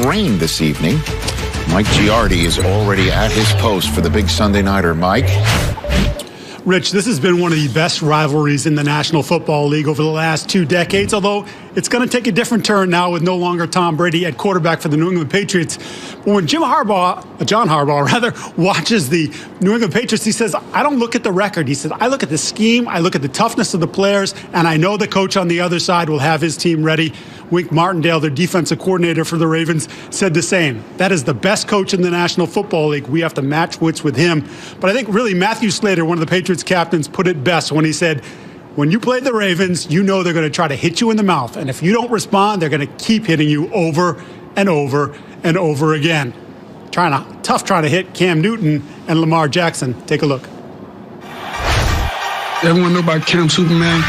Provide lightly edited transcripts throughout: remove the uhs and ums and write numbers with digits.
rain this evening. Mike Giardi is already at his post for the big Sunday nighter. Mike? Rich, this has been one of the best rivalries in the National Football League over the last 2 decades, although it's going to take a different turn now with no longer Tom Brady at quarterback for the New England Patriots. But when John Harbaugh, watches the New England Patriots, he says, I don't look at the record. He says, I look at the scheme, I look at the toughness of the players, and I know the coach on the other side will have his team ready. Wink Martindale, their defensive coordinator for the Ravens, said the same. That is the best coach in the National Football League. We have to match wits with him. But I think really Matthew Slater, one of the Patriots captains, put it best when he said, when you play the Ravens, you know they're going to try to hit you in the mouth. And if you don't respond, they're going to keep hitting you over and over and over again. Tough trying to hit Cam Newton and Lamar Jackson. Take a look. Everyone know about Cam Superman.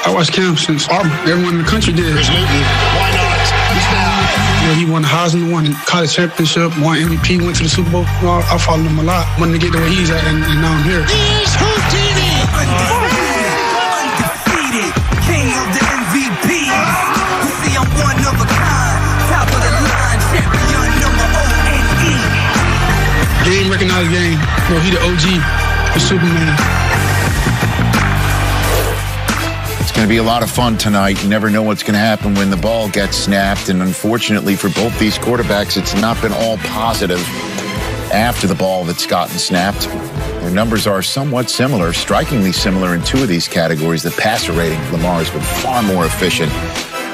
I watched Cam since everyone in the country did. Here's Newton. Why not? He's now. He won Heisman, won college championship, won MVP, went to the Super Bowl. I followed him a lot. Wanted to get to where he's at, and now I'm here. He's Houdini. Undefeated, king of the MVP. You see, I'm one of a kind, top of the line, champion number O-N-E. Game recognized game. He the OG, the Superman. It's going to be a lot of fun tonight. You never know what's going to happen when the ball gets snapped. And unfortunately for both these quarterbacks, it's not been all positive after the ball that's gotten snapped. Their numbers are somewhat similar, strikingly similar in 2 of these categories. The passer rating, Lamar has been far more efficient.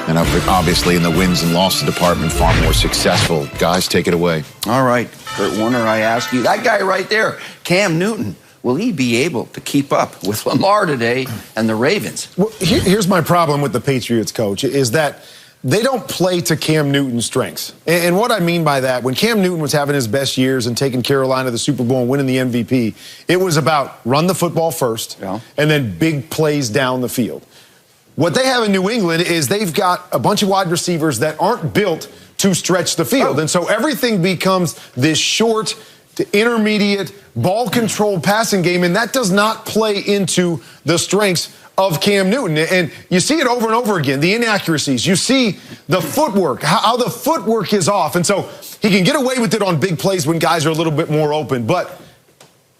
And obviously in the wins and losses department, far more successful. Guys, take it away. All right, Kurt Warner, I ask you, that guy right there, Cam Newton, will he be able to keep up with Lamar today and the Ravens? Well, here's my problem with the Patriots, coach, is that they don't play to Cam Newton's strengths. And what I mean by that, when Cam Newton was having his best years and taking Carolina to the Super Bowl and winning the MVP, it was about run the football first and then big plays down the field. What they have in New England is they've got a bunch of wide receivers that aren't built to stretch the field. And so everything becomes this short to intermediate ball control passing game, and that does not play into the strengths of Cam Newton. And you see it over and over again, the inaccuracies. You see the footwork, how the footwork is off. And so he can get away with it on big plays when guys are a little bit more open. But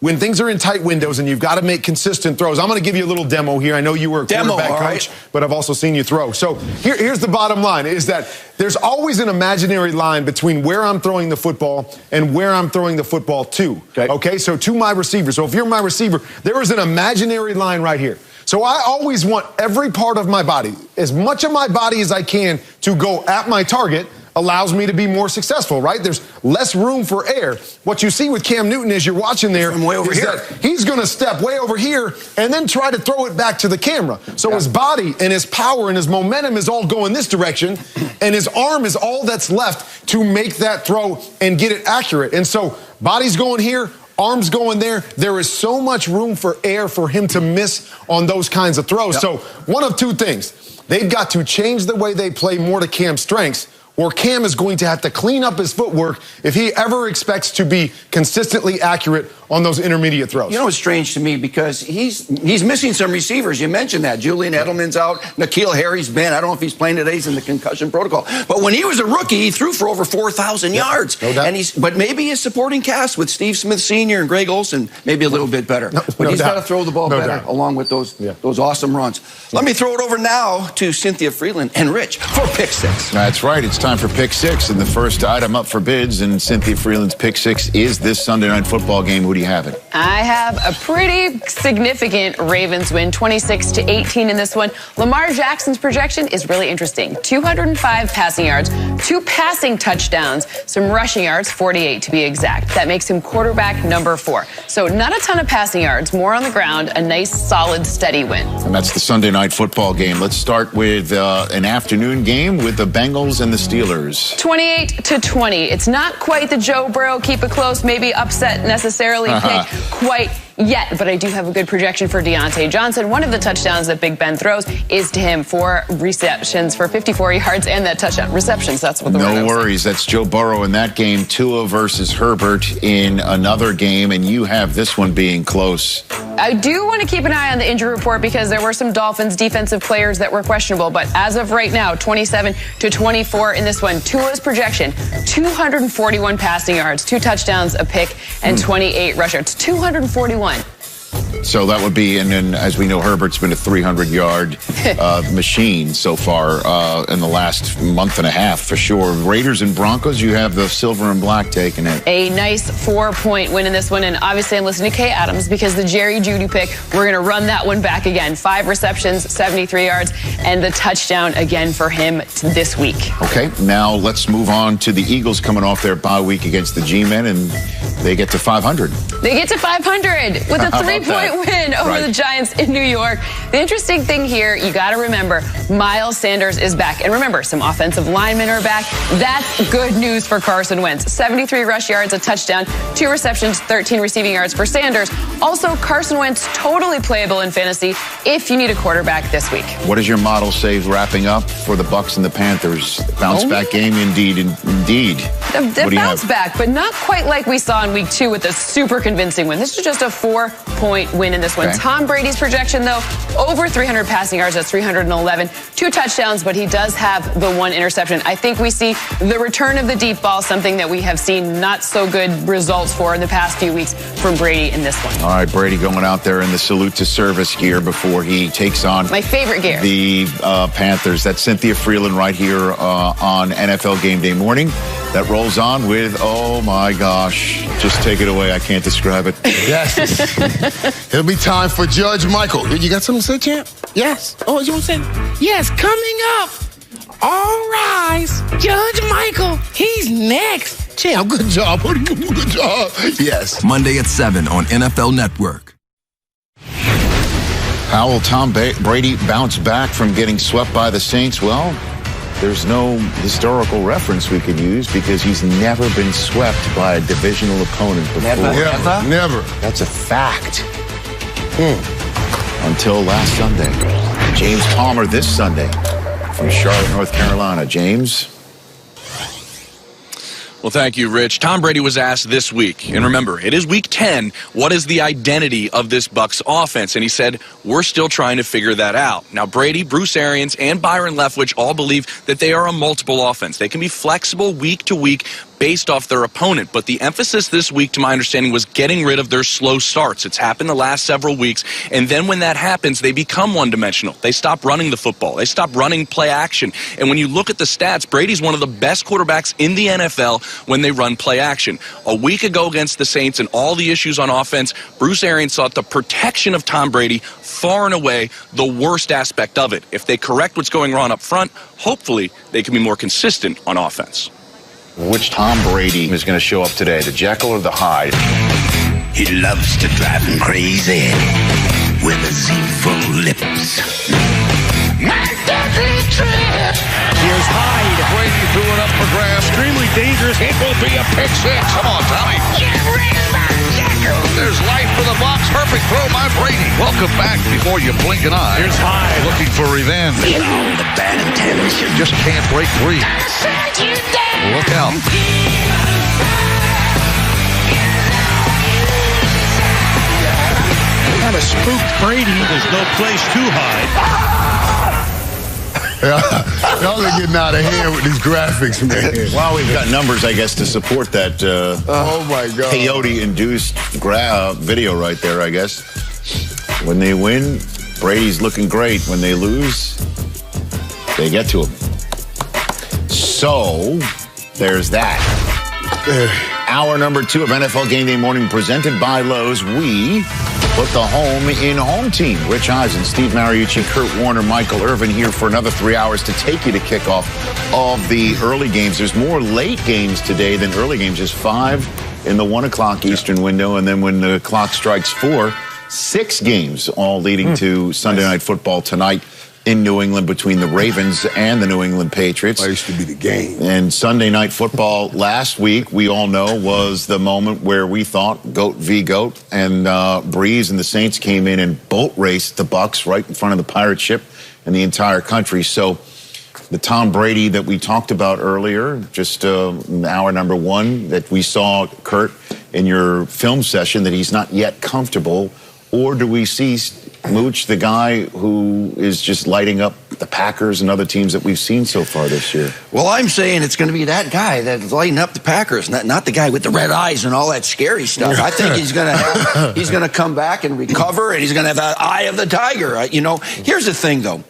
when things are in tight windows and you've got to make consistent throws, I'm going to give you a little demo here. I know you were a quarterback coach, but I've also seen you throw. So here's the bottom line, is that there's always an imaginary line between where I'm throwing the football and where I'm throwing the football to. Okay, so to my receiver. So if you're my receiver, there is an imaginary line right here. So I always want every part of my body, as much of my body as I can, to go at my target. Allows me to be more successful, right? There's less room for air. What you see with Cam Newton as you're watching there way over here. That he's going to step way over here and then try to throw it back to the camera. So his body and his power and his momentum is all going this direction, and his arm is all that's left to make that throw and get it accurate. And so body's going here, arms going there. There is so much room for air for him to miss on those kinds of throws. So one of 2 things. They've got to change the way they play more to Cam's strengths, or Cam is going to have to clean up his footwork if he ever expects to be consistently accurate on those intermediate throws. You know, it's strange to me because he's missing some receivers. You mentioned that. Julian Edelman's out. N'Keal Harry's been. I don't know if he's playing today. He's in the concussion protocol. But when he was a rookie, he threw for over 4,000 yards. No doubt. But maybe his supporting cast with Steve Smith Sr. and Greg Olsen maybe a little bit better. But he's got to throw the ball better along with those awesome runs. Let me throw it over now to Cynthia Freeland and Rich for Pick 6. That's right. It's time for Pick 6, and the first item up for bids in Cynthia Freeland's Pick 6 is this Sunday night football game. Who do you have it? I have a pretty significant Ravens win, 26-18 in this one. Lamar Jackson's projection is really interesting. 205 passing yards, 2 passing touchdowns, some rushing yards, 48 to be exact. That makes him quarterback number 4. So not a ton of passing yards, more on the ground, a nice, solid, steady win. And that's the Sunday night football game. Let's start with an afternoon game with the Bengals and the Steelers. 28-20. It's not quite the Joe Burrow, keep it close, maybe upset necessarily pick. Quite yet, but I do have a good projection for Deontay Johnson. One of the touchdowns that Big Ben throws is to him, 4 receptions for 54 yards and that touchdown. Receptions, that's what the word. No worries. That's Joe Burrow in that game. Tua versus Herbert in another game, and you have this one being close. I do want to keep an eye on the injury report because there were some Dolphins defensive players that were questionable, but as of right now, 27-24 in this one. Tua's projection, 241 passing yards, 2 touchdowns, a pick, and 28 rush yards. 241. So that would be, and then as we know, Herbert's been a 300-yard machine so far in the last month and a half for sure. Raiders and Broncos, you have the silver and black taking it. A nice 4-point win in this one, and obviously I'm listening to Kay Adams because the Jerry Jeudy pick, we're going to run that one back again. 5 receptions, 73 yards, and the touchdown again for him this week. Okay, now let's move on to the Eagles coming off their bye week against the G-Men, and they get to 500. They get to 500 with a 3-point win over the Giants in New York. The interesting thing here, you got to remember, Miles Sanders is back. And remember, some offensive linemen are back. That's good news for Carson Wentz. 73 rush yards, a touchdown, 2 receptions, 13 receiving yards for Sanders. Also, Carson Wentz totally playable in fantasy if you need a quarterback this week. What does your model say wrapping up for the Bucs and the Panthers? Bounce back game, indeed. The bounce back, but not quite like we saw in week 2 with a super convincing win. This is just a 4-point win in this one. Tom Brady's projection, though, over 300 passing yards. That's 311. 2 touchdowns, but he does have the 1 interception. I think we see the return of the deep ball, something that we have seen not so good results for in the past few weeks from Brady in this one. All right, Brady going out there in the salute to service gear before he takes on my favorite gear, the Panthers. That's Cynthia Freeland right here on NFL Game Day morning. That rolls on with, oh my gosh, just take it away. I can't describe it. Yes. It'll be time for Judge Michael. You got something to say, champ? Yes. Oh, you want to say? Yes, coming up. All rise. Judge Michael. He's next. Champ, good job. Good job. Yes. Monday at 7 on NFL Network. How will Tom Brady bounce back from getting swept by the Saints? Well, there's no historical reference we could use because he's never been swept by a divisional opponent before. Never. That's a fact. Until last Sunday. James Palmer this Sunday from Charlotte, North Carolina. James? Well, thank you, Rich. Tom Brady was asked this week, and remember, it is week 10, what is the identity of this Bucs offense? And he said, we're still trying to figure that out. Now, Brady, Bruce Arians, and Byron Leftwich all believe that they are a multiple offense. They can be flexible week to week based off their opponent. But the emphasis this week, to my understanding, was getting rid of their slow starts. It's happened the last several weeks. And then when that happens, they become one-dimensional. They stop running the football. They stop running play action. And when you look at the stats, Brady's one of the best quarterbacks in the NFL when they run play action. A week ago against the Saints and all the issues on offense, Bruce Arians thought the protection of Tom Brady far and away the worst aspect of it. If they correct what's going wrong up front, hopefully they can be more consistent on offense. Which Tom Brady is going to show up today, the Jekyll or the Hyde? He loves to drive him crazy with his evil lips. My deadly trip. Here's Hyde. Brady threw it up for grabs. Extremely dangerous. It will be a pick 6. Come on, Tommy. Get rid of my Jekyll. There's life for the Bucs. Perfect throw by Brady. Welcome back before you blink an eye. Here's Hyde looking for revenge. In all the bad intentions. Just can't break free. I said you did. Look out. Kind of spooked Brady. There's no place to hide. Y'all are getting out of hand with these graphics, man. Well, we've got numbers, I guess, to support that oh my God. peyote-induced video right there, I guess. When they win, Brady's looking great. When they lose, they get to him. So, there's that. Hour number 2 of NFL Game Day Morning presented by Lowe's. We put the home in home team. Rich Eisen, Steve Mariucci, Kurt Warner, Michael Irvin here for another 3 hours to take you to kickoff of the early games. There's more late games today than early games. There's 5 in the 1 o'clock Eastern window, and then when the clock strikes 4, 6 games all leading to Sunday Night Football tonight. in New England between the Ravens and the New England Patriots. That used to be the game. And Sunday Night Football last week, we all know, was the moment where we thought GOAT v. GOAT, and Breeze and the Saints came in and boat raced the Bucs right in front of the pirate ship and the entire country. So the Tom Brady that we talked about earlier, just hour number one, that we saw, Kurt, in your film session, that he's not yet comfortable, or do we see Mooch, the guy who is just lighting up the Packers and other teams that we've seen so far this year? Well, I'm saying it's going to be that guy that's lighting up the Packers, not the guy with the red eyes and all that scary stuff. I think he's going to come back and recover, and he's going to have that eye of the tiger. You know, here's the thing, though.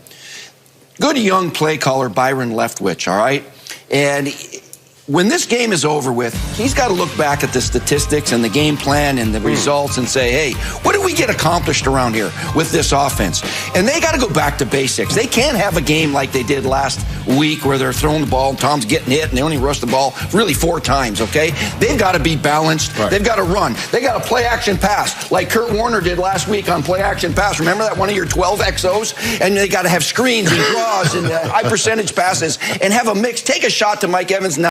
Good young play caller Byron Leftwich, all right? And when this game is over with, he's got to look back at the statistics and the game plan and the results and say, hey, what did we get accomplished around here with this offense? And they got to go back to basics. They can't have a game like they did last week where they're throwing the ball and Tom's getting hit and they only rush the ball really 4 times, okay? They've got to be balanced. Right. They've got to run. They got to play action pass like Kurt Warner did last week on play action pass. Remember that one of your 12 XOs? And they got to have screens and draws and high percentage passes and have a mix. Take a shot to Mike Evans now.